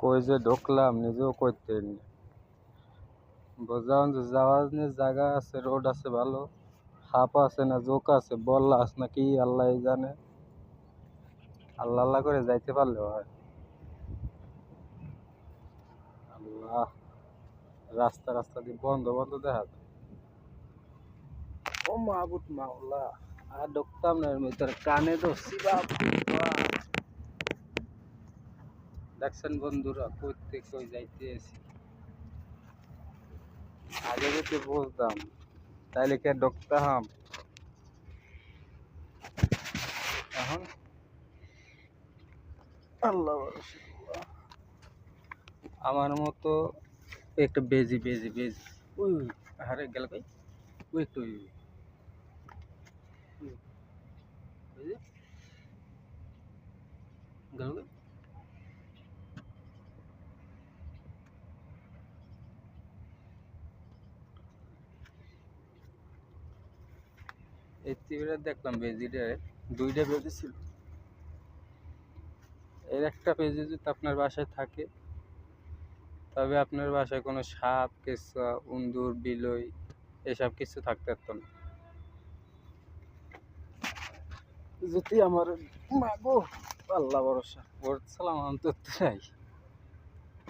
কই যে ঢুকলাম নিজেও কইতে বুঝলাম যে যাওয়ার জায়গা আছে, রোড আছে ভালো, সাপ আছে না জোক আছে বল্লা আছে না কি আল্লাহ জানে। আল্লাহ আল্লাহ করে যাইতে পারলে হয়। আল্লাহ, রাস্তা রাস্তা দিয়ে বন্ধ বন্ধ দেখা যায়। ও মাহবুব মাওলা, আর ঢুকতাম না এর ভিতরে, কানে ধরছি বাবা। দেখছেন বন্ধুরা কইতে কই যাইতে আছি। আগে যদি বুঝতাম তাইলে কে ঢুকতাম। এখন আল্লাহ ভরসা। আমার মতো একটা বেজি বেজি বেজি ওই হারে গেল কই, ওই একটু গেল কই। এই তীরে দেখলাম বেজিটা, দুইটা বেজি ছিল। এর একটা বেজি যদি আপনার বাসায় থাকে, তবে আপনার বাসায় কোনো সাপ কেঁচা উন্দুর বিলই এসব কিছু থাকতে পারত না। যদি আমার মাগো আল্লাহ ভরসা, ওর সালাম অন্তর নাই।